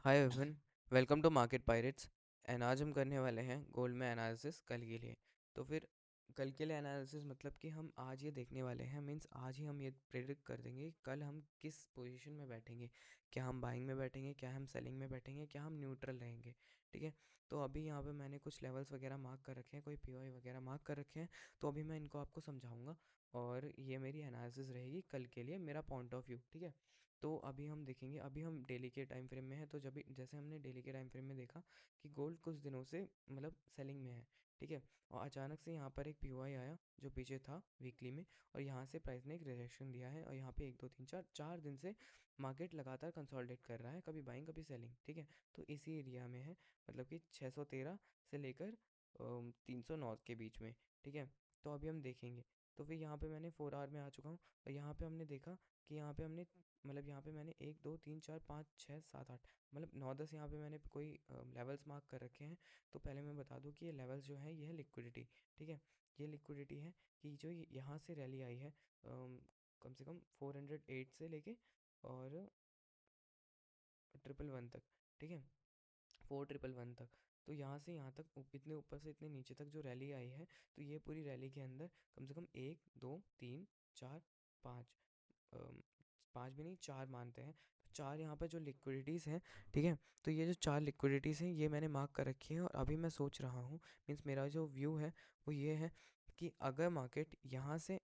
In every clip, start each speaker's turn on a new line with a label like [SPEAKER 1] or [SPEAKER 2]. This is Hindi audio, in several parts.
[SPEAKER 1] Hi everyone, welcome to market pirates. And आज हम करने वाले हैं गोल्ड में एनालिसिस कल के लिए। तो फिर कल के लिए एनालिसिस मतलब कि हम आज ये देखने वाले हैं, मींस आज ही हम ये प्रेडिक्ट कर देंगे कि कल हम किस पोजीशन में बैठेंगे। क्या हम बाइंग में बैठेंगे, क्या हम सेलिंग में बैठेंगे, क्या हम न्यूट्रल रहेंगे। ठीक है। तो अभी यहाँ पे मैंने कुछ लेवल्स वगैरह मार्क कर रखे हैं, कोई पीओआई वगैरह मार्क कर रखे हैं। तो अभी मैं इनको आपको समझाऊंगा और ये मेरी एनालिसिस रहेगी कल के लिए, मेरा पॉइंट ऑफ व्यू। ठीक है। तो अभी हम देखेंगे, अभी हम डेली के टाइम फ्रेम में है। तो जब भी जैसे हमने डेली के टाइम फ्रेम में देखा कि गोल्ड कुछ दिनों से मतलब सेलिंग में है। ठीक है। और अचानक से यहाँ पर एक पीओआई आया जो पीछे था वीकली में, और यहाँ से प्राइस ने एक रिजेक्शन दिया है, और यहाँ पे एक दो तीन चार चार दिन से मार्केट लगातार कंसोलिडेट कर रहा है, कभी बाइंग कभी सेलिंग। ठीक है। तो इसी एरिया में है, मतलब कि 613 से लेकर 309 के बीच में। ठीक है। तो अभी हम देखेंगे। तो फिर यहाँ पे मैंने 4 आवर में आ चुका हूँ, और यहाँ पे हमने देखा कि यहाँ पे हमने मतलब यहाँ पे मैंने एक दो तीन चार पाँच छः सात आठ मतलब नौ दस यहाँ पे मैंने कोई लेवल्स मार्क कर रखे हैं। तो पहले मैं बता दूँ कि ये लेवल्स जो है, ये है लिक्विडिटी। ठीक है। ये लिक्विडिटी है कि जो यहाँ से रैली आई है, कम से कम 408 से लेके और 111 तक। ठीक है। 4111 तक। तो यहाँ से यहाँ तक इतने ऊपर से इतने नीचे तक जो रैली आई है, तो ये पूरी रैली के अंदर कम से कम एक दो तीन चार पाँच, अम, पाँच भी नहीं, चार मानते हैं। तो चार यहाँ पर जो लिक्विडिटीज़ हैं। ठीक है। तो ये जो चार लिक्विडिटीज़ हैं, ये मैंने मार्क कर रखी है, और अभी मैं सोच रहा हूँ, मीन्स मेरा जो व्यू है वो ये है कि अगर मार्केट यहाँ से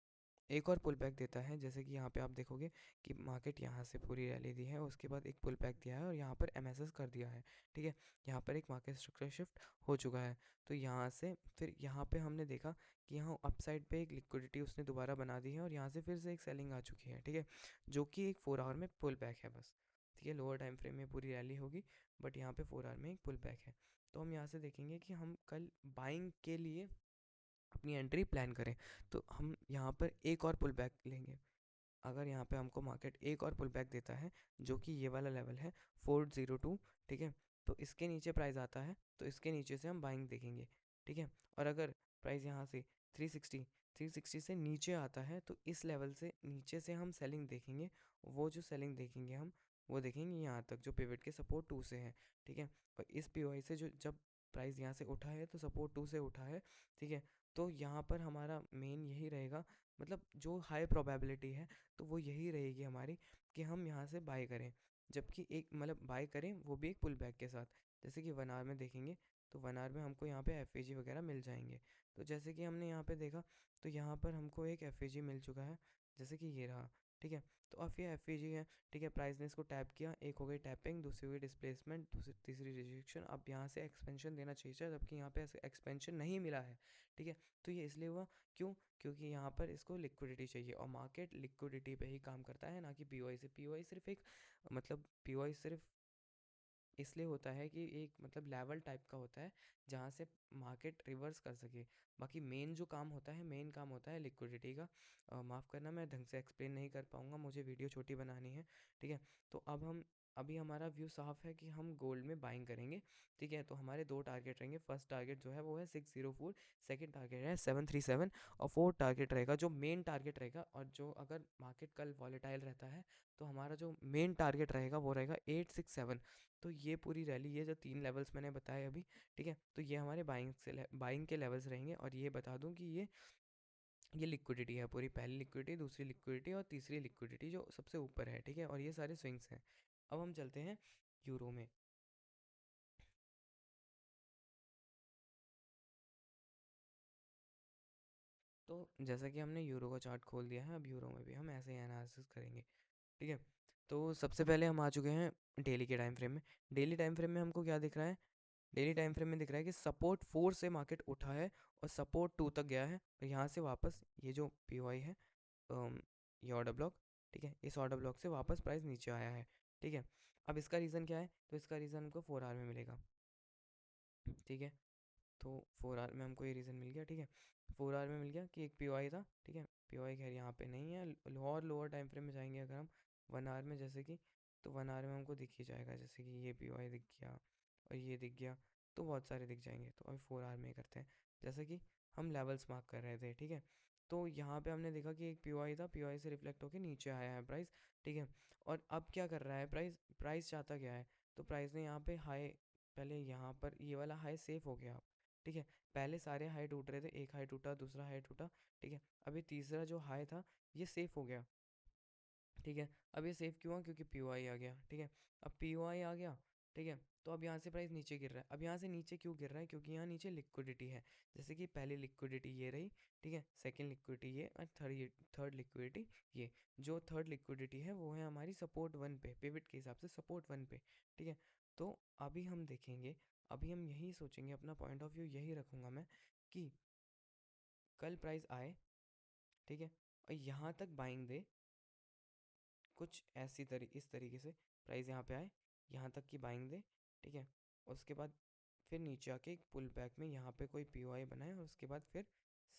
[SPEAKER 1] एक और पुल बैक देता है, जैसे कि यहाँ पे आप देखोगे कि मार्केट यहाँ से पूरी रैली दी है, उसके बाद एक पुल बैक दिया है और यहाँ पर एमएसएस कर दिया है। ठीक है। यहाँ पर एक मार्केट स्ट्रक्चर शिफ्ट हो चुका है। तो यहाँ से फिर यहाँ पे हमने देखा कि यहाँ अपसाइड पे एक लिक्विडिटी उसने दोबारा बना दी है, और यहाँ से फिर से एक सेलिंग आ चुकी है। ठीक है। जो कि एक 4 आवर में पुल बैक है बस। ठीक है। लोअर टाइम फ्रेम में पूरी रैली होगी, बट यहाँ पे 4 आवर में एक पुल बैक है। तो हम यहाँ से देखेंगे कि हम कल बाइंग के लिए अपनी एंट्री प्लान करें। तो हम यहाँ पर एक और पुल बैक लेंगे। अगर यहाँ पे हमको मार्केट एक और पुल बैक देता है, जो कि ये वाला लेवल है 402। ठीक है। तो इसके नीचे प्राइस आता है, तो इसके नीचे से हम बाइंग देखेंगे। ठीक है। और अगर प्राइस यहाँ से 360 से नीचे आता है, तो इस लेवल से नीचे से हम सेलिंग देखेंगे। वो जो सेलिंग देखेंगे हम, वो देखेंगे यहाँ तक जो पिवट के सपोर्ट 2 से है। ठीक है। और इस पीओआई से जो जब प्राइस यहाँ से उठा है, तो सपोर्ट 2 से उठा है। ठीक है। तो यहाँ पर हमारा मेन यही रहेगा, मतलब जो हाई प्रोबेबिलिटी है, तो वो यही रहेगी हमारी, कि हम यहाँ से बाय करें। जबकि एक मतलब बाय करें, वो भी एक पुल बैक के साथ। जैसे कि 1 आवर में देखेंगे, तो 1 आवर में हमको यहाँ पे एफ वगैरह मिल जाएंगे। तो जैसे कि हमने यहाँ पे देखा, तो यहाँ पर हमको एक एफ मिल चुका है, जैसे कि ये रहा। ठीक है। तो अब ये एफ है। ठीक है। प्राइस ने इसको टैप किया, एक हो गई टैपिंग, दूसरी हो गई डिस्प्लेसमेंट, दूसरी तीसरी रिजेक्शन। अब यहाँ से एक्सपेंशन देना चाहिए, जबकि यहाँ पे एक्सपेंशन नहीं मिला है। ठीक है। तो ये इसलिए हुआ, क्यों? क्योंकि यहाँ पर इसको लिक्विडिटी चाहिए, और मार्केट लिक्विडिटी पे ही काम करता है, ना कि पीओआई से। पीओआई सिर्फ एक मतलब पीओआई सिर्फ इसलिए होता है कि एक मतलब लेवल टाइप का होता है, जहाँ से मार्केट रिवर्स कर सके। बाकी मेन जो काम होता है, मेन काम होता है लिक्विडिटी का। माफ़ करना, मैं ढंग से एक्सप्लेन नहीं कर पाऊँगा, मुझे वीडियो छोटी बनानी है। ठीक है। तो अब हम अभी हमारा व्यू साफ है कि हम गोल्ड में बाइंग करेंगे। ठीक है। तो हमारे दो टारगेट रहेंगे। फर्स्ट टारगेट जो है वो है 604, सेकंड टारगेट है 737, और फोर्थ टारगेट रहेगा, जो मेन टारगेट रहेगा, और जो अगर मार्केट कल वॉलेटाइल रहता है, तो हमारा जो मेन टारगेट रहेगा वो रहेगा 867। तो ये पूरी रैली, ये जो तीन लेवल्स मैंने बताए अभी, ठीक है, तो ये हमारे बाइंग के लेवल्स रहेंगे। और ये बता दूं कि ये लिक्विडिटी है पूरी, पहली लिक्विडिटी, दूसरी लिक्विडिटी और तीसरी लिक्विडिटी जो सबसे ऊपर है। ठीक है। और ये सारे स्विंग्स हैं। अब हम चलते हैं यूरो में। तो जैसा कि हमने यूरो का चार्ट खोल दिया है, अब यूरो में भी हम ऐसे ही एनालिसिस करेंगे। ठीक है। तो सबसे पहले हम आ चुके हैं डेली के टाइम फ्रेम में। डेली टाइम फ्रेम में हमको क्या दिख रहा है? डेली टाइम फ्रेम में दिख रहा है कि सपोर्ट 4 से मार्केट उठा है, और सपोर्ट 2 तक गया है, और यहाँ से वापस ये जो पीओआई है, ये ऑर्डर ब्लॉक। ठीक है। इस ऑर्डर ब्लॉक से वापस प्राइस नीचे आया है। ठीक है। अब इसका रीज़न क्या है? तो इसका रीज़न हमको 4 आवर में मिलेगा। ठीक है। तो 4 आवर में हमको ये रीज़न मिल गया। ठीक है। 4 आवर में मिल गया कि एक पीओआई था। ठीक है। पीओआई खैर यहाँ पे नहीं है, और लोअर टाइम फ्रेम में जाएंगे अगर हम 1 आवर में, जैसे कि, तो 1 आवर में हमको दिख ही जाएगा, जैसे कि ये पीओआई दिख गया और ये दिख गया, तो बहुत सारे दिख जाएंगे। तो अभी 4 आवर में ही करते हैं, जैसे कि हम लेवल्स मार्क कर रहे थे। ठीक है। तो यहाँ पे हमने देखा कि एक पीओआई था, पीओआई से रिफ्लेक्ट होकर नीचे आया है प्राइस। ठीक है। और अब क्या कर रहा है प्राइस? प्राइस चाहता क्या है? तो प्राइस ने यहाँ पे हाई, पहले यहाँ पर ये वाला हाई सेफ हो गया, ठीक है। पहले सारे हाई टूट रहे थे, एक हाई टूटा, दूसरा हाई टूटा, ठीक है। अभी तीसरा जो हाई था ये सेफ हो गया, ठीक है। अब ये सेफ क्यों हुआ, क्योंकि पीओआई आ गया, ठीक है। अब पीओआई आ गया, ठीक है। तो अब यहाँ से प्राइस नीचे गिर रहा है। अब यहाँ से नीचे क्यों गिर रहा है, क्योंकि यहाँ नीचे लिक्विडिटी है। जैसे कि पहली लिक्विडिटी ये रही, ठीक है, सेकंड लिक्विडिटी ये, और थर्ड लिक्विडिटी ये। जो थर्ड लिक्विडिटी है वो है हमारी सपोर्ट वन पे, पिवट के हिसाब से सपोर्ट वन पे, ठीक है। तो अभी हम देखेंगे, अभी हम यही सोचेंगे, अपना पॉइंट ऑफ व्यू यही रखूंगा मैं, कि कल प्राइस आए, ठीक है, और यहाँ तक बाइंग दे, कुछ इस तरीके से प्राइस यहाँ पे आए, यहाँ तक की बाइंग दे, ठीक है। उसके बाद फिर नीचे आके एक पुल बैक में यहाँ पे कोई पीओआई बनाए, और उसके बाद फिर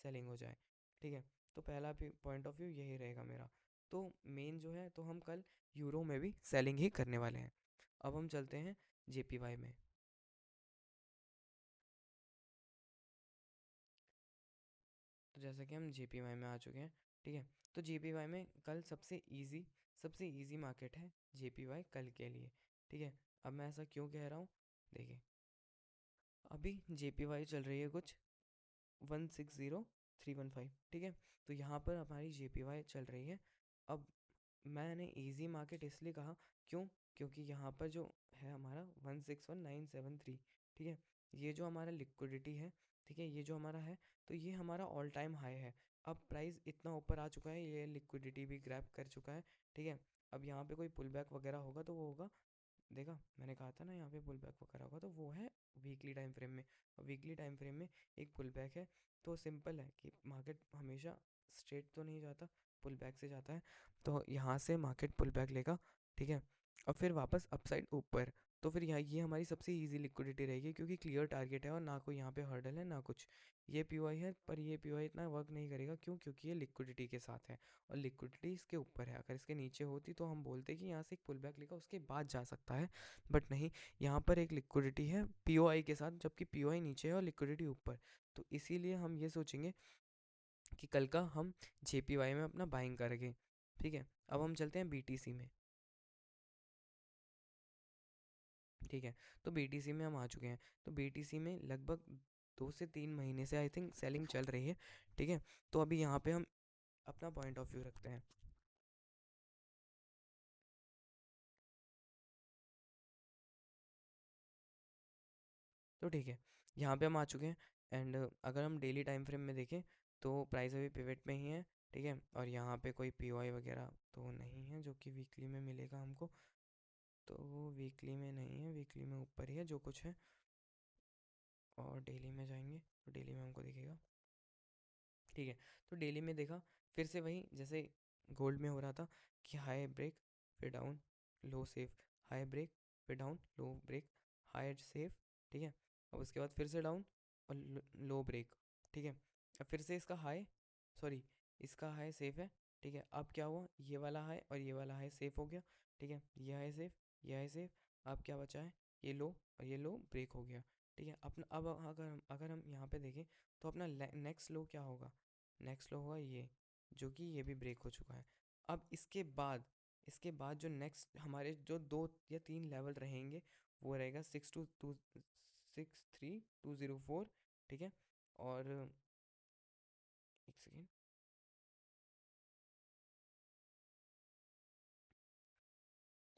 [SPEAKER 1] सेलिंग हो जाए, ठीक है। तो पहला पॉइंट ऑफ व्यू यही रहेगा मेरा। तो मेन जो है, तो हम कल यूरो में भी सेलिंग ही करने वाले हैं। अब हम चलते हैं जेपीवाई में। तो जैसा कि हम जेपीवाई में आ चुके हैं, ठीक है। तो जेपीवाई में कल सबसे इजी मार्केट है जेपीवाई कल के लिए, ठीक है। अब मैं ऐसा क्यों कह रहा हूँ, देखिए, अभी जेपीवाई चल रही है कुछ 160315, ठीक है। तो यहाँ पर हमारी जेपीवाई चल रही है। अब मैंने इजी मार्केट इसलिए कहा, क्यों, क्योंकि यहाँ पर जो है हमारा 161973, ठीक है, ये जो हमारा लिक्विडिटी है, ठीक है, ये जो हमारा है, तो ये हमारा ऑल टाइम हाई है। अब प्राइस इतना ऊपर आ चुका है, ये लिक्विडिटी भी ग्रैब कर चुका है, ठीक है। अब यहाँ पे कोई पुल बैक वगैरह होगा तो वो होगा, देखा मैंने कहा था ना यहाँ पे पुल बैक वगैरह होगा, तो वो है वीकली टाइम फ्रेम में। और वीकली टाइम फ्रेम में एक पुल बैक है, तो सिंपल है कि मार्केट हमेशा स्ट्रेट तो नहीं जाता, पुल बैक से जाता है। तो यहाँ से मार्केट पुल बैक लेगा, ठीक है, और फिर वापस अपसाइड ऊपर। तो फिर यहाँ ये हमारी सबसे इजी लिक्विडिटी रहेगी, क्योंकि क्लियर टारगेट है और ना कोई यहाँ पे हर्डल है ना कुछ। ये पीओआई है, पर ये पीओआई इतना वर्क नहीं करेगा, क्यों, क्योंकि ये लिक्विडिटी के साथ है, और लिक्विडिटी इसके ऊपर है। अगर इसके नीचे होती तो हम बोलते कि यहाँ से एक पुल बैक लेगा, उसके बाद जा सकता है, बट नहीं, यहाँ पर एक लिक्विडिटी है पीओआई के साथ, जबकि पीओआई नीचे है और लिक्विडिटी ऊपर। तो इसीलिए हम ये सोचेंगे कि कल का हम जेपीवाई में अपना बाइंग करेंगे, ठीक है। अब हम चलते हैं बीटीसी में, ठीक है। तो बीटीसी में हम आ चुके हैं। तो बीटीसी में लगभग 2 से 3 महीने से आई थिंक सेलिंग चल रही है, ठीक है। तो अभी यहाँ पे हम अपना पॉइंट ऑफ व्यू रखते हैं। तो ठीक है, यहाँ पे हम आ चुके हैं। एंड अगर हम डेली टाइम फ्रेम में देखें, तो प्राइस अभी पिवट में ही है, ठीक है। और यहाँ पे कोई पीओआई वगैरह तो नहीं है जो कि वीकली में मिलेगा हमको, तो वो वीकली में नहीं है, वीकली में ऊपर ही है जो कुछ है। और डेली में जाएंगे तो डेली में हमको दिखेगा, ठीक है। तो डेली में देखा, फिर से वही जैसे गोल्ड में हो रहा था, कि हाई ब्रेक, फिर डाउन, लो सेफ, हाई ब्रेक, फिर डाउन, लो ब्रेक, हाई सेफ, ठीक है। अब उसके बाद फिर से डाउन और लो ब्रेक, ठीक है। अब फिर से इसका हाई, सॉरी, इसका हाई सेफ है, ठीक है। अब क्या हुआ, ये वाला हाई और ये वाला हाई सेफ हो गया, ठीक है। ये हाई सेफ, ये हाई सेफ। अब क्या बचा है, ये लो और ये लो ब्रेक हो गया, ठीक है। अपना अब अगर हम यहाँ पे देखें, तो अपना नेक्स्ट लो क्या होगा, नेक्स्ट लो होगा ये, जो कि ये भी ब्रेक हो चुका है। अब इसके बाद जो नेक्स्ट हमारे जो 2 या 3 लेवल रहेंगे, वो रहेगा 63263 204, ठीक है। और एक सेकेंड,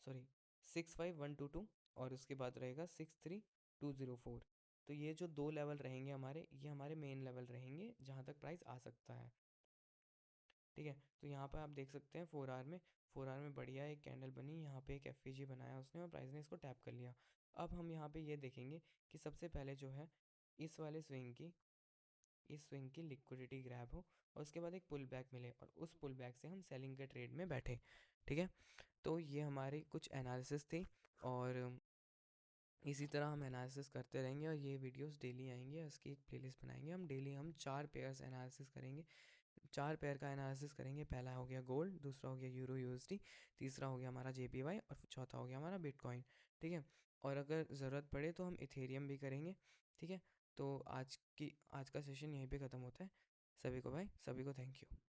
[SPEAKER 1] सॉरी, 65122, और उसके बाद रहेगा 63204। तो ये जो 2 लेवल रहेंगे हमारे, ये हमारे मेन लेवल रहेंगे जहाँ तक प्राइस आ सकता है, ठीक है। तो यहाँ पर आप देख सकते हैं 4 आवर में, 4 आवर में बढ़िया एक कैंडल बनी, यहाँ पे एक एफईजी बनाया उसने और प्राइस ने इसको टैप कर लिया। अब हम यहाँ पे ये देखेंगे कि सबसे पहले जो है, इस वाले स्विंग की लिक्विडिटी ग्रैब हो, और उसके बाद एक पुल बैक मिले, और उस पुल बैक से हम सेलिंग के ट्रेड में बैठे, ठीक है। तो ये हमारी कुछ एनालिसिस थी, और इसी तरह हम एनालिसिस करते रहेंगे, और ये वीडियोस डेली आएंगे, उसकी एक प्लेलिस्ट बनाएंगे हम डेली। हम 4 पेयर्स एनालिसिस करेंगे, 4 पेयर का एनालिसिस करेंगे। पहला हो गया गोल्ड, दूसरा हो गया यूरो यूएसडी, तीसरा हो गया हमारा जेपीवाई, और चौथा हो गया हमारा बिटकॉइन, ठीक है। और अगर ज़रूरत पड़े तो हम इथेरियम भी करेंगे, ठीक है। तो आज का सेशन यहीं पे ख़त्म होता है। सभी को बाय, सभी को थैंक यू।